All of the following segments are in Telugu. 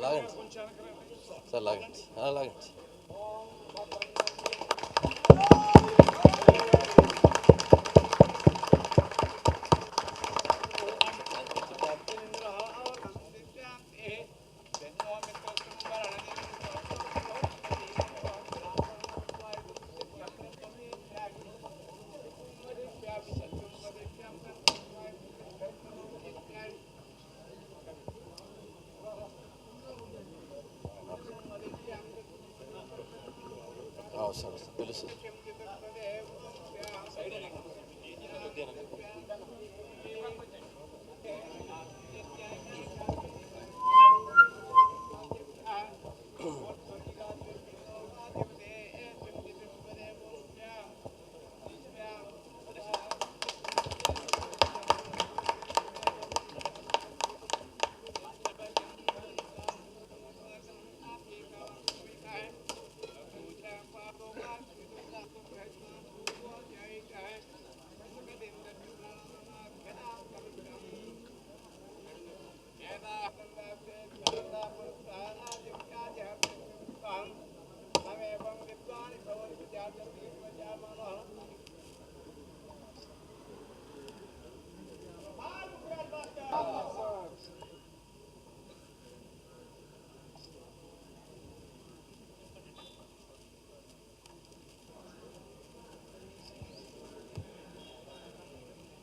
లాగండి సార్, లాగండి లాగండి. సార్ తెలుసు.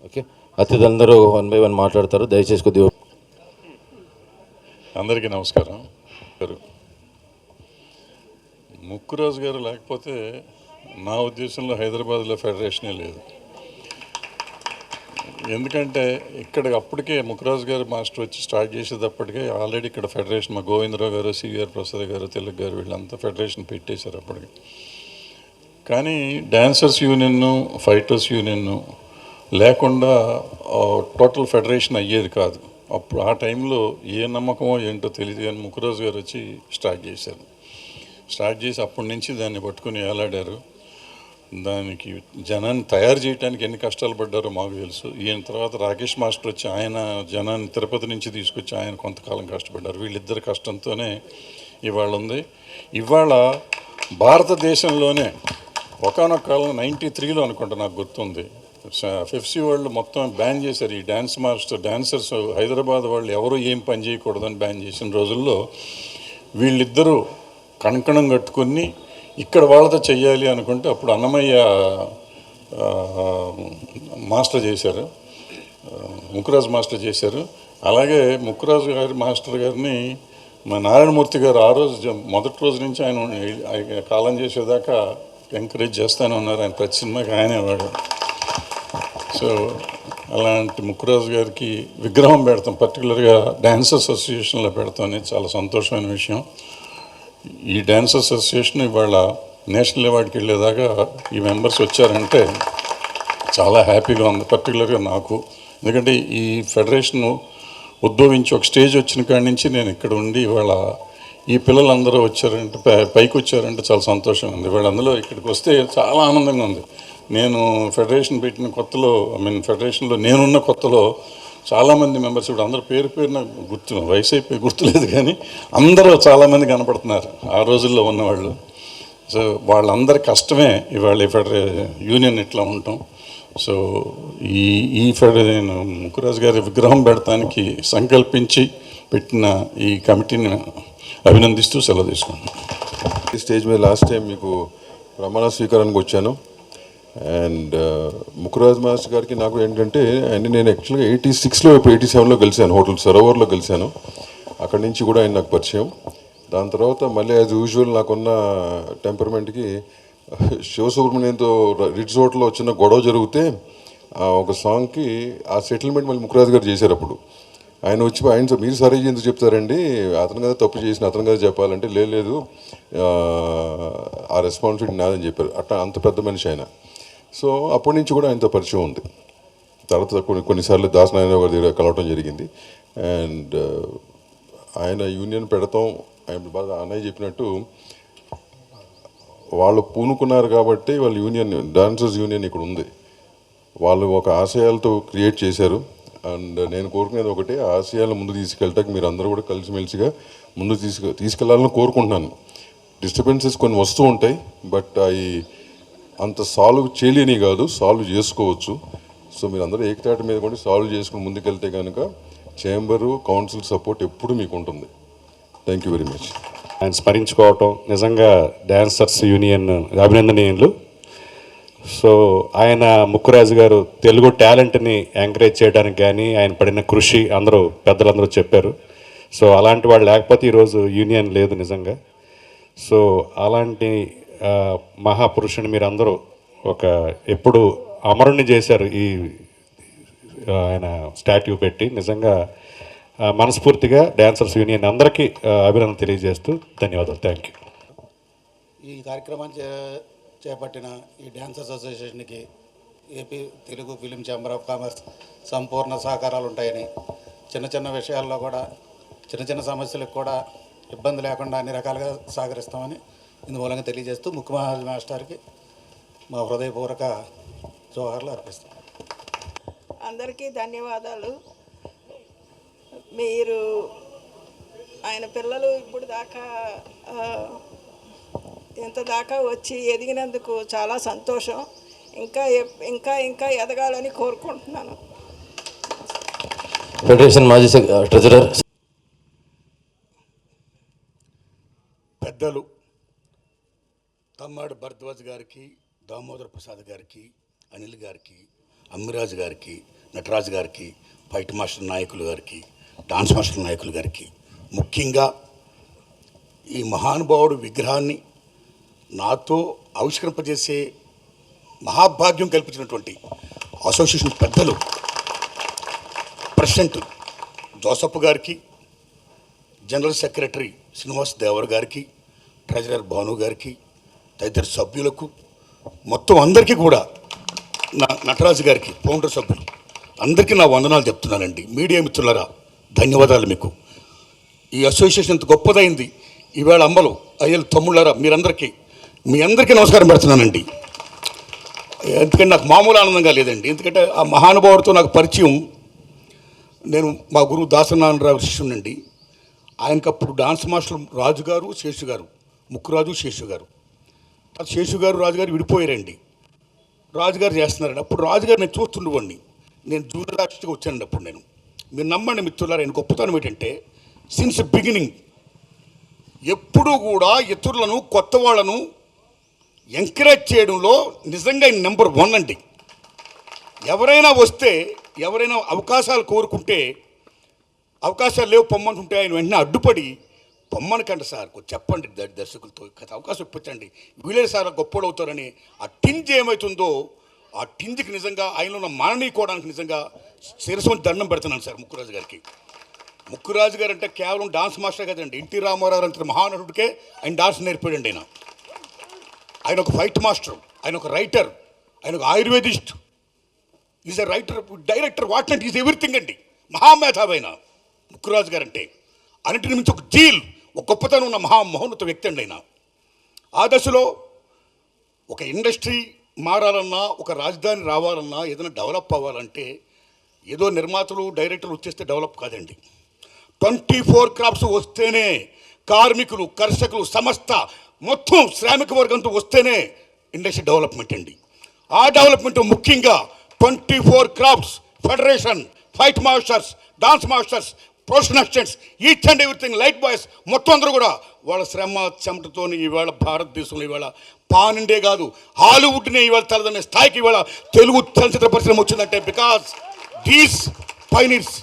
ఓకే, అతిథులందరూ 1 by 1 మాట్లాడతారు. దయచేసి కొద్దిగా. అందరికీ నమస్కారం. ముక్కురాజు గారు లేకపోతే నా ఉద్దేశంలో హైదరాబాద్లో ఫెడరేషనే లేదు. ఎందుకంటే ఇక్కడ అప్పటికే ముక్కురాజు గారు మాస్టర్ వచ్చి స్టార్ట్ చేసేటప్పటికే ఆల్రెడీ ఇక్కడ ఫెడరేషన్ మా గోవిందరావు గారు, సివిఆర్ ప్రసాద్ గారు, తిలక్ గారు వీళ్ళంతా ఫెడరేషన్ పెట్టేశారు అప్పటికి. కానీ డ్యాన్సర్స్ యూనియన్, ఫైటర్స్ యూనియన్ లేకుండా టోటల్ ఫెడరేషన్ అయ్యేది కాదు. అప్పుడు ఆ టైంలో ఏ నమ్మకమో ఏంటో తెలియదు కానీ ముక్కురాజు గారు వచ్చి స్టార్ట్ చేశారు. స్టార్ట్ చేసి అప్పటి నుంచి దాన్ని పట్టుకుని ఏలాడారు. దానికి జనాన్ని తయారు చేయడానికి ఎన్ని కష్టాలు పడ్డారో మాకు తెలుసు. ఈయన తర్వాత రాకేష్ మాస్టర్ వచ్చి ఆయన జనాన్ని తిరుపతి నుంచి తీసుకొచ్చి ఆయన కొంతకాలం కష్టపడ్డారు. వీళ్ళిద్దరి కష్టంతోనే ఇవాళ ఉంది. ఇవాళ భారతదేశంలోనే ఒకానొక కాలం 93లో అనుకుంటా, నాకు గుర్తుంది, ఫెఫ్సీ వాళ్ళు మొత్తం బ్యాన్ చేశారు ఈ డాన్సర్స్ హైదరాబాద్ వాళ్ళు ఎవరు ఏం పని చేయకూడదని బ్యాన్ చేసిన రోజుల్లో వీళ్ళిద్దరూ కంకణం కట్టుకుని ఇక్కడ వాళ్ళతో చెయ్యాలి అనుకుంటే అప్పుడు అన్నమయ్య మాస్టర్ చేశారు, ముక్కురాజు మాస్టర్ చేశారు. అలాగే ముక్కురాజు గారి మాస్టర్ గారిని మా నారాయణమూర్తి గారు ఆ రోజు మొదటి రోజు నుంచి ఆయన కాలం చేసేదాకా ఎంకరేజ్ చేస్తూనే ఉన్నారు. ఆయన ప్రతి సినిమాకి ఆయనే వాడు. సో అలాంటి ముక్కురాజు గారికి విగ్రహం పెడతాం, పర్టికులర్గా డ్యాన్స్ అసోసియేషన్లో పెడతాం అనేది చాలా సంతోషమైన విషయం. ఈ డ్యాన్స్ అసోసియేషన్ ఇవాళ నేషనల్ అవార్డుకి వెళ్ళేదాకా ఈ మెంబర్స్ వచ్చారంటే చాలా హ్యాపీగా ఉంది, పర్టికులర్గా నాకు. ఎందుకంటే ఈ ఫెడరేషన్ ఉద్భవించి ఒక స్టేజ్ వచ్చిన కాడి నుంచి నేను ఇక్కడ ఉండి ఇవాళ ఈ పిల్లలందరూ వచ్చారంటే పైకి వచ్చారంటే చాలా సంతోషంగా ఉంది. ఇవాళ అందులో ఇక్కడికి వస్తే చాలా ఆనందంగా ఉంది. నేను ఫెడరేషన్ పెట్టిన కొత్తలో, ఫెడరేషన్లో నేనున్న కొత్తలో చాలామంది మెంబర్స్ ఇప్పుడు అందరూ పేరున వయసు అయిపోయి గుర్తులేదు కానీ అందరూ చాలామంది కనపడుతున్నారు ఆ రోజుల్లో ఉన్నవాళ్ళు. సో వాళ్ళందరి కష్టమే ఇవాళ యూనియన్ ఇట్లా ఉంటాం. సో ఈ నేను ముక్కురాజు గారి విగ్రహం పెడతానికి సంకల్పించి పెట్టిన ఈ కమిటీని అభినందిస్తూ సెలవు తీసుకున్నాను. ఈ స్టేజ్ మీద లాస్ట్ టైం మీకు ప్రమాణ స్వీకారానికి వచ్చాను. అండ్ ముక్కురాజ్ మాస్టర్ గారికి నాకు ఏంటంటే నేను యాక్చువల్గా 86లో ఇప్పుడు 87లో కలిశాను, హోటల్ సరోవర్లో కలిశాను. అక్కడి నుంచి కూడా ఆయన నాకు పరిచయం. దాని తర్వాత మళ్ళీ యాజ్ యూజువల్ నాకున్న టెంపర్మెంట్కి శివసుబ్రహ్మణ్యంతో రిట్స్ హోటల్లో వచ్చిన గొడవ జరిగితే ఒక సాంగ్కి ఆ సెటిల్మెంట్ మళ్ళీ ముక్కురాజ్ గారు చేశారు. అప్పుడు ఆయన వచ్చి ఆయన మీరు సరే ఎందుకు చెప్తారండి, అతను కదా తప్పు చేసిన అతను కదా చెప్పాలంటే లేదు ఆ రెస్పాన్సిబిలిటీ నాదని చెప్పారు. అట్లా అంత పెద్ద మనిషి ఆయన. సో అప్పటి నుంచి కూడా ఆయనతో పరిచయం ఉంది. తర్వాత కొన్నిసార్లు దాసనారాయణ గారి దగ్గర కలవటం జరిగింది. అండ్ ఆయన యూనియన్ పెడతాం, ఆయన బాగా అన్నయ్య చెప్పినట్టు వాళ్ళు పూనుకున్నారు కాబట్టి వాళ్ళ యూనియన్ డాన్సర్స్ యూనియన్ ఇక్కడ ఉంది. వాళ్ళు ఒక ఆశయాలతో క్రియేట్ చేశారు. అండ్ నేను కోరుకునేది ఒకటే, ఆశయాలను ముందు తీసుకెళ్ళటానికి మీరు అందరూ కూడా కలిసిమెలిసిగా ముందు తీసుకెళ్లాలని కోరుకుంటున్నాను. డిస్టర్బెన్సెస్ కొన్ని వస్తూ ఉంటాయి, బట్ అవి అంత సాల్వ్ చేయలేని కాదు, సాల్వ్ చేసుకోవచ్చు. సో మీరు అందరూ ఏకతాటి మీద కూడా సాల్వ్ చేసుకుని ముందుకెళ్తే కనుక చేంబరు కౌన్సిల్ సపోర్ట్ ఎప్పుడు మీకు ఉంటుంది. Thank you very much. ఆయన స్మరించుకోవటం నిజంగా డాన్సర్స్ యూనియన్ అభినందనీయులు. సో ఆయన ముక్కురాజు గారు తెలుగు టాలెంట్ని ఎంకరేజ్ చేయడానికి కానీ ఆయన పడిన కృషి అందరూ పెద్దలందరూ చెప్పారు. సో అలాంటి వాళ్ళు లేకపోతే ఈరోజు యూనియన్ లేదు నిజంగా. సో అలాంటి మహాపురుషుని మీరు అందరూ ఒక ఎప్పుడు అమరుణ్ణి చేశారు ఈ ఆయన స్టాట్యూ పెట్టి. నిజంగా మనస్ఫూర్తిగా డాన్సర్స్ యూనియన్ అందరికీ అభినందన తెలియజేస్తూ ధన్యవాదాలు. Thank you. ఈ కార్యక్రమాన్ని చేపట్టిన ఈ డాన్సర్స్ అసోసియేషన్కి AP Telugu film chamber of commerce సంపూర్ణ సహకారాలు ఉంటాయని, చిన్న చిన్న విషయాల్లో కూడా చిన్న చిన్న సమస్యలకు కూడా ఇబ్బంది లేకుండా అన్ని రకాలుగా సహకరిస్తామని ఇందుమూలంగా తెలియజేస్తూ ముక్కు మాస్టర్కి మా హృదయపూర్వక జోహార్లు అర్పిస్తాం. అందరికీ ధన్యవాదాలు. మీరు ఆయన పిల్లలు ఇప్పుడు దాకా ఇంత దాకా వచ్చి ఎదిగినందుకు చాలా సంతోషం. ఇంకా ఇంకా ఇంకా ఎదగాలని కోరుకుంటున్నాను. ఫెడరేషన్ మాజీ ట్రెజరర్ పెద్దలు తమ్మాడు భరద్వాజ్ గారికి, దామోదర్ ప్రసాద్ గారికి, అనిల్ గారికి, అమ్మిరాజు గారికి, నటరాజు గారికి, ఫైట్ మాస్టర్ నాయకులు గారికి, డాన్స్ మాస్టర్ నాయకులు గారికి, ముఖ్యంగా ఈ మహానుభావుడు విగ్రహాన్ని నాతో ఆవిష్కరింపజేసే మహాభాగ్యం కల్పించినటువంటి అసోసియేషన్ పెద్దలు ప్రెసిడెంట్ జోసఫ్ గారికి, జనరల్ సెక్రటరీ శ్రీనివాస్ దేవర్ గారికి, ట్రెజరర్ భాను గారికి, తదితర సభ్యులకు మొత్తం అందరికీ కూడా, నటరాజు గారికి, ఫౌండర్ సభ్యులు అందరికీ నా వందనాలు చెప్తున్నానండి. మీడియా మిత్రులారా ధన్యవాదాలు మీకు. ఈ అసోసియేషన్ ఎంత గొప్పదైంది. ఈవేళ అమ్మలు అయ్యలు తమ్ముళ్ళారా మీ అందరికీ నమస్కారం పెడుతున్నానండి. ఎందుకంటే నాకు మామూలు ఆనందంగా లేదండి. ఎందుకంటే ఆ మహానుభావుడితో నాకు పరిచయం, నేను మా గురువు దాసనారాయణరావు శిష్యునండి. ఆయనకప్పుడు డాన్స్ మాస్టర్ రాజుగారు, శేషు గారు, ముక్కురాజు శేషు గారు, శేషు గారు రాజుగారు విడిపోయారండి. రాజుగారు చేస్తున్నారండి. అప్పుడు రాజుగారు నేను చూస్తుండేవాడిని. నేను జూనియర్ ఆర్టిస్ట్గా వచ్చానండి అప్పుడు. మీరు నమ్మండి మిత్రులారా, ఆయన గొప్పతనం ఏంటంటే సిన్స్ బిగినింగ్ ఎప్పుడూ కూడా ఇతరులను, కొత్త వాళ్ళను ఎంకరేజ్ చేయడంలో నిజంగా ఆయన నెంబర్ 1 అండి. ఎవరైనా వస్తే, ఎవరైనా అవకాశాలు కోరుకుంటే, అవకాశాలు లేవు పొమ్మంటుంటే ఆయన వెంటనే అడ్డుపడి పొమ్మనకండి సార్, చెప్పండి దర్శకులతో అవకాశం ఇప్పించండి, వీలే సార్ గొప్పలు అవుతారని ఆ టింజ్ ఏమవుతుందో, ఆ టింజ్కి నిజంగా ఆయనలో ఉన్న మాననీయకోవడానికి నిజంగా శిరస్సు దండం పెడుతున్నాను సార్ ముక్కురాజు గారికి. ముక్కురాజు గారు అంటే కేవలం డాన్స్ మాస్టర్ కదండి, ఎన్టీ రామారావు అంత మహానటుడికే ఆయన డాన్స్ నేర్పాడండి. ఆయన ఒక ఫైట్ మాస్టర్, ఆయన ఒక రైటర్, ఆయన ఒక ayurvedist, is a writer, director, what not, is everything అండి. మహామేధావి అయిన ముక్కురాజు గారు అంటే అన్నింటిని మించి ఒక జీల్, ఒక గొప్పతనం ఉన్న మహోన్నత వ్యక్తి అండి ఆయన. ఆ దశలో ఒక ఇండస్ట్రీ మారాలన్నా, ఒక రాజధాని రావాలన్నా, ఏదైనా డెవలప్ అవ్వాలంటే ఏదో నిర్మాతలు, డైరెక్టర్లు వచ్చేస్తే డెవలప్ కాదండి. 24 క్రాప్స్ వస్తేనే, కార్మికులు, కర్షకులు, సమస్త మొత్తం శ్రామిక వర్గంతో వస్తేనే ఇండస్ట్రీ డెవలప్మెంట్ అండి. ఆ డెవలప్మెంట్ ముఖ్యంగా 24 crops, federation, fight masters, dance masters, professional assistants, each and everything, light boys మొత్తం అందరూ కూడా వాళ్ళ శ్రమ చెమటతో ఈవేళ భారతదేశంలో ఈవేళ పానిండే కాదు, హాలీవుడ్నే ఈవేళ తలదనే స్థాయికి ఈవేళ తెలుగు చలనచిత్ర పరిశ్రమ వచ్చిందంటే బికాస్ దీస్ పైనీర్స్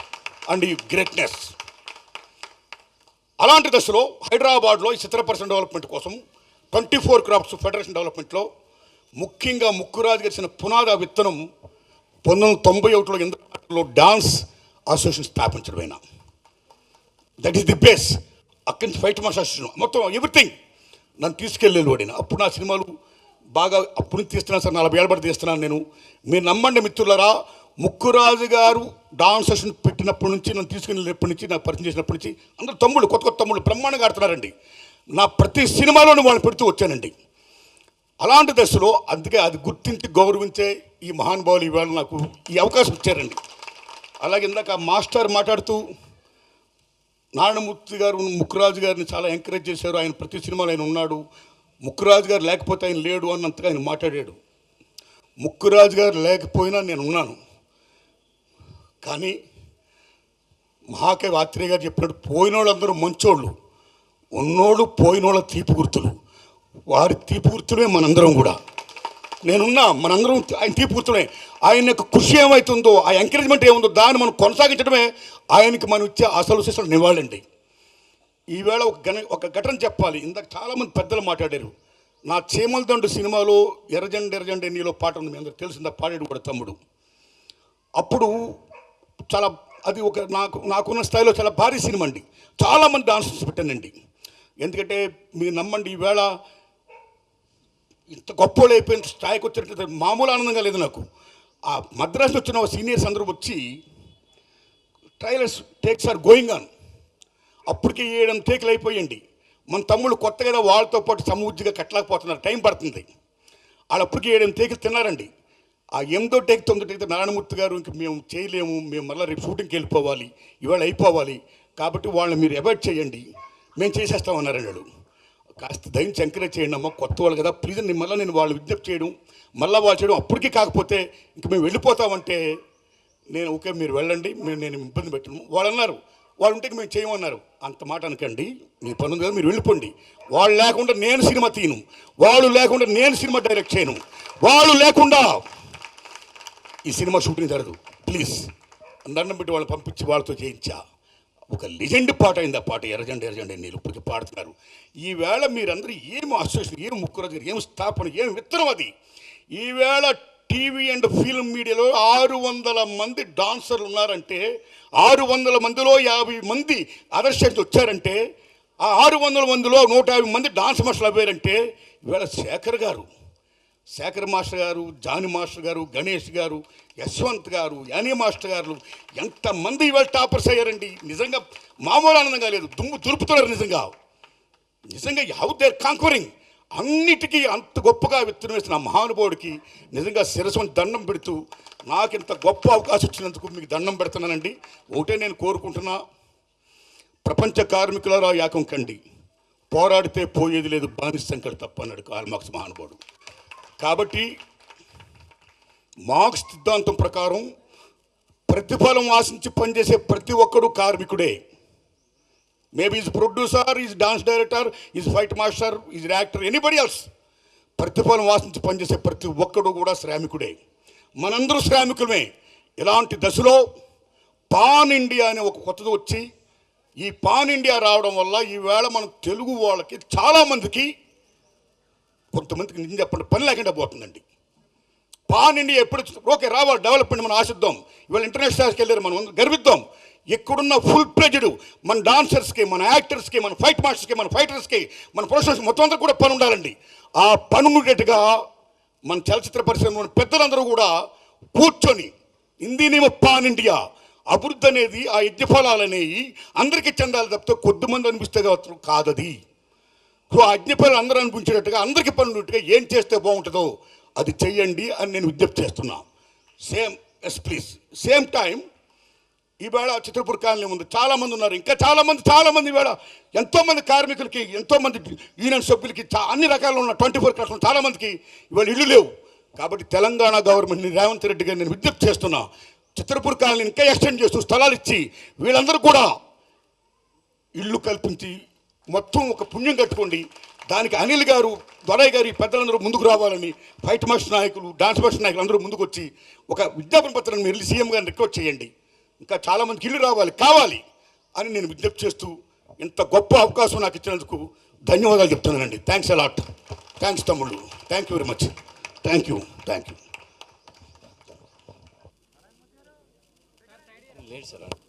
అండ్ ఈ గ్రేట్నెస్. అలాంటి దశలో హైదరాబాద్లో ఈ చిత్ర పరిశ్రమ డెవలప్మెంట్ కోసం 24 క్రాప్స్ ఫెడరేషన్ డెవలప్మెంట్లో ముఖ్యంగా ముక్కురాజు గారి పునాది విత్తనం 1991లో ఇంద్రలో డాన్స్ అసోసియేషన్ స్థాపించడమైనా, దట్ ఈస్ ది బేస్. అక్కడి నుంచి ఫైట్ మాస్టర్ అసోసియేషన్ మొత్తం ఎవ్రీథింగ్ నన్ను తీసుకెళ్ళేది వాడిన. అప్పుడు నా సినిమాలు బాగా అప్పుడు నుంచి తీస్తున్నాను సార్, 40 ఏళ్ళ పడి తీస్తున్నాను నేను. మీరు నమ్మండి మిత్రులారా, ముక్కురాజు గారు డాన్స్ సెషన్ పెట్టినప్పటి నుంచి, నన్ను తీసుకెళ్ళినప్పటి నుంచి, నాకు పరిచయం చేసినప్పటి నుంచి అందరూ తమ్ముళ్ళు, కొత్త కొత్త తమ్ముళ్ళు బ్రహ్మాండంగా ఆడుతున్నారండి. నా ప్రతి సినిమాలోనూ వాళ్ళని పెడుతూ వచ్చానండి. అలాంటి దశలో అందుకే అది గుర్తించి గౌరవించే ఈ మహానుభావులు ఈవేళ నాకు ఈ అవకాశం ఇచ్చారండి. అలాగే ఇందాక మాస్టర్ మాట్లాడుతూ నారాయణమూర్తి గారు ముక్కురాజు గారిని చాలా ఎంకరేజ్ చేశారు. ఆయన ప్రతి సినిమాలో ఆయన ఉన్నాడు, ముక్కురాజు గారు లేకపోతే ఆయన లేడు అన్నంతగా ఆయన మాట్లాడాడు. ముక్కురాజు గారు లేకపోయినా నేను ఉన్నాను. కానీ మహాకవి ఆత్రేయ గారు చెప్పినట్టు పోయిన వాళ్ళందరూ మంచోళ్ళు, ఉన్నోళ్ళు పోయినోళ్ళ తీపి గుర్తులు. వారి తీపి గుర్తులే మనందరం కూడా. నేనున్నా, మనందరం ఆయన తీపి గుర్తులే. ఆయన యొక్క కృషి ఏమవుతుందో, ఆ ఎంకరేజ్మెంట్ ఏముందో దాన్ని మనం కొనసాగించడమే ఆయనకి మనం ఇచ్చే అసలు సిసలు నివాళండి. ఈవేళ ఒక ఘటన చెప్పాలి. ఇందాక చాలామంది పెద్దలు మాట్లాడారు. నా చీమలదండు సినిమాలో ఎర్రజెండ ఎర్రజెండ నీలో పాట ఉంది, మీ అందరికి తెలిసిందా, పాడాడు కూడా తమ్ముడు. అప్పుడు చాలా అది ఒక నాకున్న స్థాయిలో చాలా భారీ సినిమా అండి. చాలామంది డాన్సర్స్ పెట్టానండి. ఎందుకంటే మీరు నమ్మండి, ఈవేళ ఇంత గొప్పలు అయిపోయిన స్థాయికి వచ్చినట్లయితే మామూలు ఆనందంగా లేదు నాకు. ఆ మద్రాసు వచ్చిన సీనియర్స్ అందరూ వచ్చి trailers takes are going on, అప్పటికే 7 టేకులు అయిపోయండి. మన తమ్ముళ్ళు కొత్తగా వాళ్ళతో పాటు సమూర్తిగా కట్టలేకపోతున్నారు, టైం పడుతుంది. వాళ్ళు అప్పటికే 7 టేకులు తిన్నారండి. ఆ 8వ టేక్ 9వ టేక్ నారాయణమూర్తి గారు ఇంక మేము చేయలేము, మేము మళ్ళీ రేపు షూటింగ్కి వెళ్ళిపోవాలి, ఇవాళ అయిపోవాలి, కాబట్టి వాళ్ళని మీరు అవాయిడ్ చేయండి, మేము చేసేస్తామన్నారండి. వాళ్ళు కాస్త దయించి ఎంకరేజ్ చేయండి అమ్మ, కొత్త వాళ్ళు కదా ప్లీజ్. నేను వాళ్ళు విజ్ఞప్తి చేయడం, మళ్ళీ వాళ్ళు చేయడం, అప్పటికీ కాకపోతే ఇంక మేము వెళ్ళిపోతామంటే నేను ఓకే మీరు వెళ్ళండి, నేను ఇబ్బంది పెట్టను. వాళ్ళు అన్నారు వాళ్ళు ఉంటే మేము చేయమన్నారు. అంత మాట అనకండి, మీ పని ఉంది కదా మీరు వెళ్ళిపోండి. వాళ్ళు లేకుండా నేను సినిమా తీయను, వాళ్ళు లేకుండా నేను సినిమా డైరెక్ట్ చేయను, వాళ్ళు లేకుండా ఈ సినిమా షూటింగ్ జరగదు. ప్లీజ్ దండం పెట్టి వాళ్ళని పంపించి వాళ్ళతో చేయించా. ఒక లెజెండ్ పాట అయింది ఆ పాట, ఎర్రజెండ ఎర్రజెండ నీళ్ళు ఇప్పటికీ పాడుతున్నారు. ఈవేళ మీరందరూ ఏం అసోసియేషన్, ఏం ముక్కురాజు గారు, ఏం స్థాపన, ఏం విత్తనం అది. ఈవేళ టీవీ అండ్ ఫిల్మ్ మీడియాలో 600 మంది డాన్సర్లు ఉన్నారంటే, 600 మందిలో 50 మంది అదర్ స్టేట్స్ వచ్చారంటే, ఆ 600 మందిలో 150 మంది డాన్స్ మాస్టర్లు అయ్యారంటే, ఈవేళ శేఖర్ మాస్టర్ గారు, జానీ మాస్టర్ గారు, గణేష్ గారు, యశ్వంత్ గారు, యానీ మాస్టర్ గారు, ఎంతమంది ఇవాళ టాపర్స్ అయ్యారండి. నిజంగా మామూలు ఆనందంగా లేదు, దులుపుతున్నారు నిజంగా హౌ దే కాంకరింగ్. అన్నిటికీ అంత గొప్పగా విత్తనం వేసిన ఆ మహానుభావుడికి నిజంగా శిరస్సు దండం పెడుతూ, నాకు ఇంత గొప్ప అవకాశం ఇచ్చినందుకు మీకు దండం పెడుతున్నానండి. ఒకటే నేను కోరుకుంటున్నా, ప్రపంచ కార్మికులారా యాకం కండి, పోరాడితే పోయేది లేదు, బానిసంకడు తప్ప అన్నాడు కార్ల్ మార్క్స్ మహానుభావుడు. కాబట్టి మార్క్స్ సిద్ధాంతం ప్రకారం ప్రతిఫలం ఆశించి పనిచేసే ప్రతి ఒక్కడు కార్మికుడే. Maybe is producer, is dance director, is fight master, is actor, anybody else. ప్రతిఫలం ఆశించి పనిచేసే ప్రతి ఒక్కడు కూడా శ్రామికుడే. మనందరూ శ్రామికులమే. ఇలాంటి దశలో పాన్ ఇండియా అనే ఒక కొత్తది వచ్చి, ఈ పాన్ ఇండియా రావడం వల్ల ఈవేళ మన తెలుగు వాళ్ళకి చాలామందికి, కొంతమందికి నిజం చెప్పండి పని లేకుండా పోతుందండి. పాన్ ఇండియా ఎప్పుడు ఓకే రావాలి, డెవలప్మెంట్ మనం ఆశిద్దాం. ఇవాళ ఇంటర్నేషనల్ స్టార్స్కి వెళ్ళారు, మనం గర్విద్దాం. ఎక్కడున్న ఫుల్ ప్లెజ్డ్ మన డాన్సర్స్కి, మన యాక్టర్స్కి, మన ఫైట్ మాస్టర్స్కి, మన ఫైటర్స్కి, మన ప్రొఫెషనల్స్కి మొత్తం అందరూ కూడా పని ఉండాలండి. ఆ పని ఉండేట్టుగా మన చలచిత్ర పరిశ్రమలోని పెద్దలందరూ కూడా కూర్చొని హిందీనేమో పాన్ ఇండియా అభివృద్ధి అనేది, ఆ యజ్ఞ ఫలాలు అనేవి అందరికీ చెందాలి తప్పితే కొద్దిమంది అనిపిస్తే కాదది. సో ఆ యజ్ఞఫలాలు అందరూ అనిపించేటట్టుగా, అందరికీ పని ఉండేట్టుగా ఏం చేస్తే బాగుంటుందో అది చెయ్యండి అని నేను విజ్ఞప్తి చేస్తున్నా. సేమ్ టైం ఈవేళ చిత్రపూర్ కాలనీ ఉంది, చాలామంది ఉన్నారు, ఇంకా చాలామంది ఈవేళ ఎంతోమంది కార్మికులకి, ఎంతోమంది యూనియన్ సభ్యులకి, అన్ని రకాలు ఉన్న 24 క్లాసులు చాలామందికి ఇవాళ ఇల్లు లేవు. కాబట్టి తెలంగాణ గవర్నమెంట్ని, రేవంత్ రెడ్డి గారిని నేను విజ్ఞప్తి చేస్తున్నా, చిత్రపూర్ కాలనీ ఇంకా ఎక్స్టెండ్ చేస్తూ స్థలాలు ఇచ్చి వీళ్ళందరూ కూడా ఇల్లు కల్పించి మొత్తం ఒక పుణ్యం కట్టుకోండి. దానికి అనిల్ గారు, దొరయ్య గారు, పెద్దలందరూ ముందుకు రావాలని, ఫైట్ మాస్టర్ నాయకులు, డాన్స్ మాస్టర్ నాయకులు అందరూ ముందుకు వచ్చి ఒక విజ్ఞాపన పత్రాన్ని మీరు సీఎం గారిని రిక్వెస్ట్ చేయండి. ఇంకా చాలామందికి ఇల్లు కావాలి అని నేను విజ్ఞప్తి చేస్తూ, ఇంత గొప్ప అవకాశం నాకు ఇచ్చినందుకు ధన్యవాదాలు చెప్తున్నానండి. Thanks a lot. థ్యాంక్స్ తమ్ముళ్ళు. Thank you very much. Thank you. లేదు సార్.